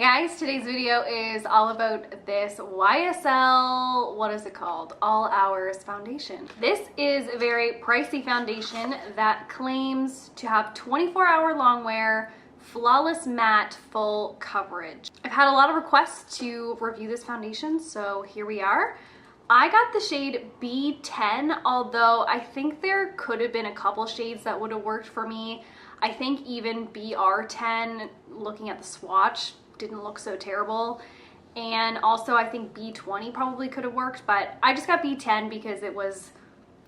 Hey guys, today's video is all about this YSL, what is it called? All Hours Foundation. This is a very pricey foundation that claims to have 24-hour long wear, flawless matte, full coverage. I've had a lot of requests to review this foundation, so here we are. I got the shade B10, although I think there could have been a couple shades that would have worked for me. I think even BR10, looking at the swatch, didn't look so terrible. And also I think B20 probably could have worked, but I just got B10 because it was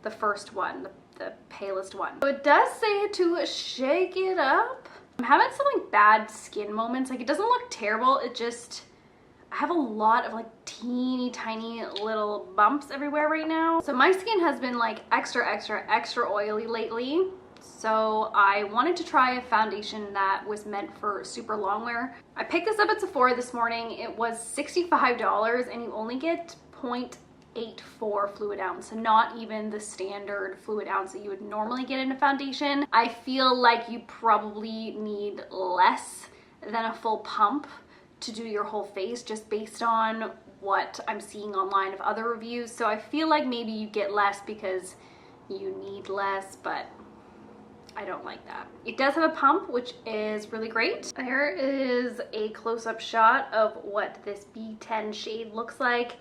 the first one, the palest one. So it does say to shake it up. I'm having some like bad skin moments. Like it doesn't look terrible, it just, I have a lot of like teeny tiny little bumps everywhere right now. So my skin has been like extra oily lately. So I wanted to try a foundation that was meant for super long wear. I picked this up at Sephora this morning. It was $65 and you only get 0.84 fluid ounce, so not even the standard fluid ounce that you would normally get in a foundation. I feel like you probably need less than a full pump to do your whole face, just based on what I'm seeing online of other reviews. So I feel like maybe you get less because you need less, but I don't like that. It does have a pump, which is really great. There is a close-up shot of what this B10 shade looks like.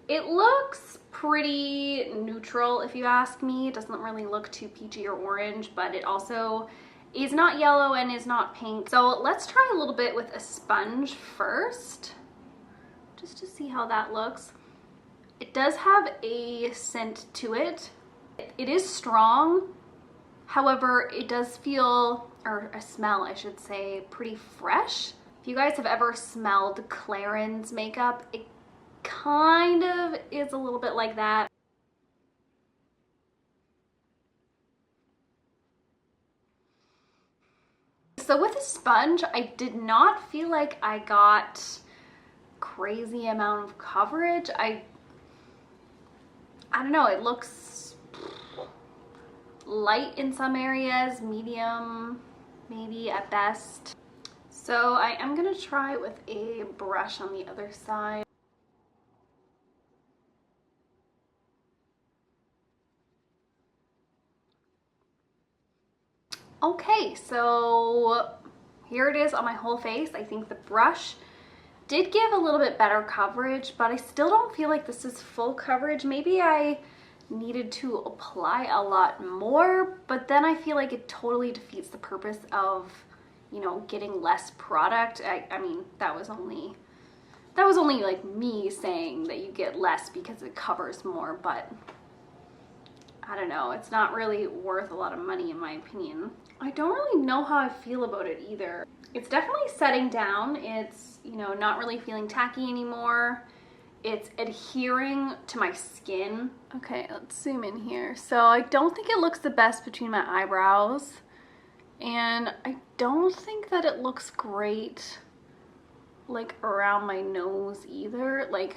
It looks pretty neutral, if you ask me. It doesn't really look too peachy or orange, but it also is not yellow and is not pink. So let's try a little bit with a sponge first, just to see how that looks. It does have a scent to it. It is strong. However, it does feel, or a smell I should say, pretty fresh. If you guys have ever smelled Clarins makeup, it kind of is a little bit like that. So with a sponge, I did not feel like I got crazy amount of coverage. I don't know, it looks light in some areas, medium maybe at best. So I am gonna try with a brush on the other side. Okay, so here it is on my whole face. I think the brush did give a little bit better coverage, but I still don't feel like this is full coverage. Maybe I needed to apply a lot more, but then I feel like it totally defeats the purpose of, you know, getting less product. I mean, that was only like me saying that you get less because it covers more, but I don't know, it's not really worth a lot of money in my opinion. I don't really know how I feel about it either. It's definitely setting down. It's, you know, not really feeling tacky anymore. It's adhering to my skin. Okay, let's zoom in here. So I don't think it looks the best between my eyebrows, and I don't think that it looks great like around my nose either. Like,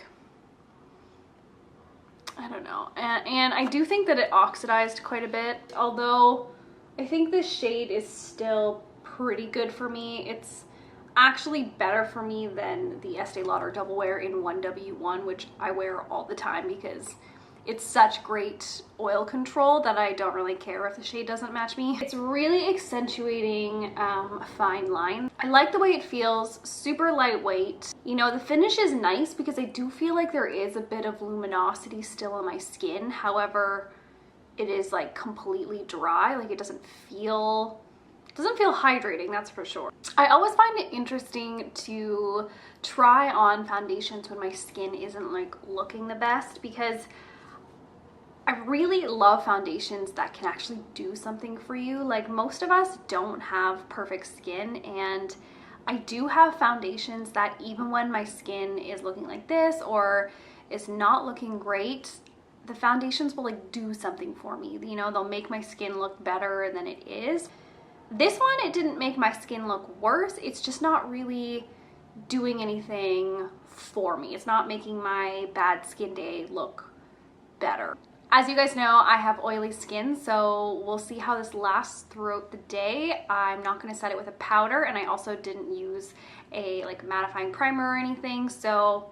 I don't know. And I do think that it oxidized quite a bit, although I think this shade is still pretty good for me. It's actually better for me than the Estee Lauder Double Wear in 1W1, which I wear all the time because it's such great oil control that I don't really care if the shade doesn't match me. It's really accentuating a fine line. I like the way it feels, super lightweight. You know, the finish is nice because I do feel like there is a bit of luminosity still on my skin. However, it is like completely dry. Like it doesn't feel hydrating, that's for sure. I always find it interesting to try on foundations when my skin isn't like looking the best, because I really love foundations that can actually do something for you. Like most of us don't have perfect skin, and I do have foundations that even when my skin is looking like this or is not looking great, the foundations will like do something for me. You know, they'll make my skin look better than it is. This one, it didn't make my skin look worse. It's just not really doing anything for me. It's not making my bad skin day look better. As you guys know, I have oily skin, so we'll see how this lasts throughout the day. I'm not going to set it with a powder, and I also didn't use a like mattifying primer or anything, so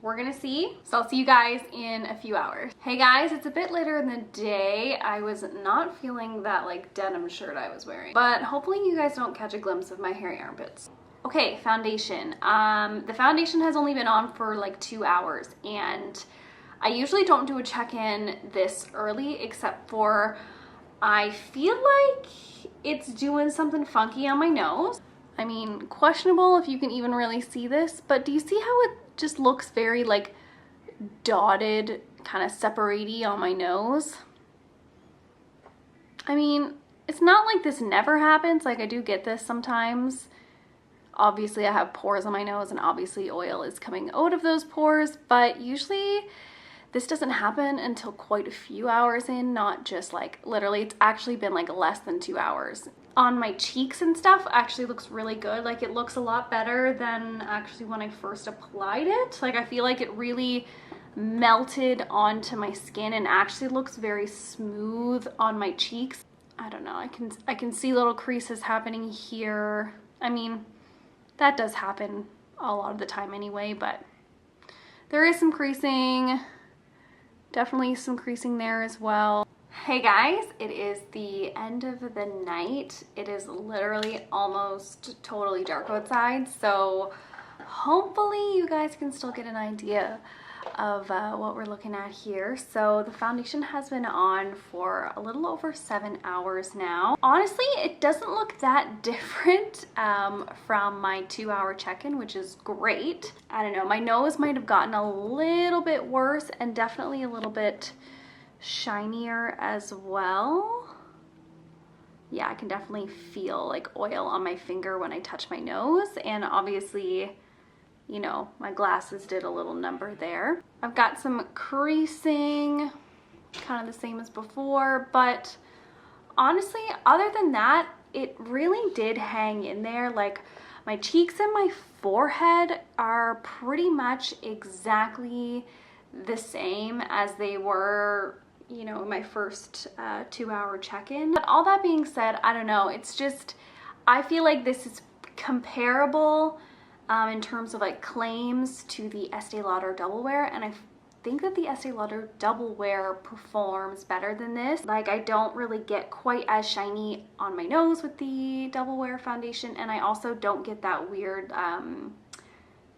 we're gonna see. So I'll see you guys in a few hours. Hey guys, it's a bit later in the day. I was not feeling that like denim shirt I was wearing, but hopefully you guys don't catch a glimpse of my hairy armpits. Okay, foundation. The foundation has only been on for like 2 hours, and I usually don't do a check-in this early, except for I feel like it's doing something funky on my nose. I mean, questionable if you can even really see this, but do you see how it just looks very like dotted, kind of separate-y on my nose? I mean, it's not like this never happens. Like, I do get this sometimes. Obviously, I have pores on my nose, and obviously oil is coming out of those pores, but usually this doesn't happen until quite a few hours in, not just like literally. It's actually been like less than 2 hours. On my cheeks and stuff actually looks really good. Like, it looks a lot better than actually when I first applied it. Like, I feel like it really melted onto my skin and actually looks very smooth on my cheeks. I don't know, I can see little creases happening here. I mean, that does happen a lot of the time anyway, but there is some creasing. Definitely some creasing there as well. Hey guys, it is the end of the night. It is literally almost totally dark outside, so hopefully you guys can still get an idea of what we're looking at here. So the foundation has been on for a little over 7 hours now. Honestly, it doesn't look that different from my 2-hour check-in, which is great. I don't know, my nose might have gotten a little bit worse and definitely a little bit shinier as well. Yeah, I can definitely feel like oil on my finger when I touch my nose, and obviously, you know, my glasses did a little number there. I've got some creasing, kind of the same as before, but honestly, other than that, it really did hang in there. Like, my cheeks and my forehead are pretty much exactly the same as they were, you know, in my first 2-hour check-in. But all that being said, I don't know, it's just, I feel like this is comparable in terms of like claims to the Estee Lauder Double Wear, and I think that the Estee Lauder Double Wear performs better than this. Like, I don't really get quite as shiny on my nose with the Double Wear foundation, and I also don't get that weird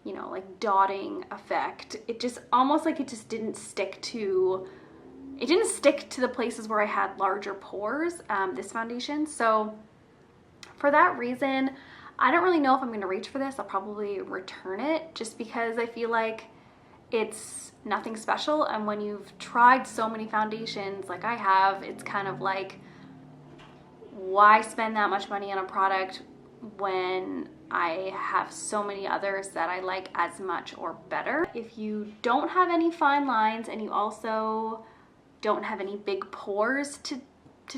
you know, like dotting effect. It just almost like it just didn't stick to the places where I had larger pores, this foundation. So for that reason, I don't really know if I'm going to reach for this. I'll probably return it just because I feel like it's nothing special. And when you've tried so many foundations like I have, it's kind of like, why spend that much money on a product when I have so many others that I like as much or better? If you don't have any fine lines and you also don't have any big pores to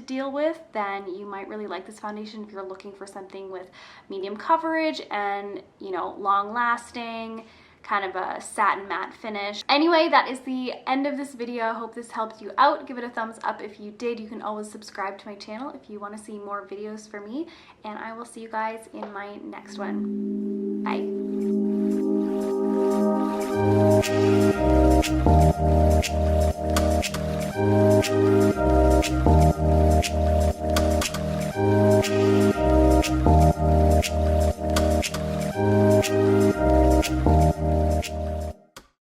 deal with, then you might really like this foundation if you're looking for something with medium coverage and, you know, long lasting, kind of a satin matte finish. Anyway, that is the end of this video. I hope this helped you out. Give it a thumbs up if you did. You can always subscribe to my channel if you want to see more videos from me, and I will see you guys in my next one. Bye.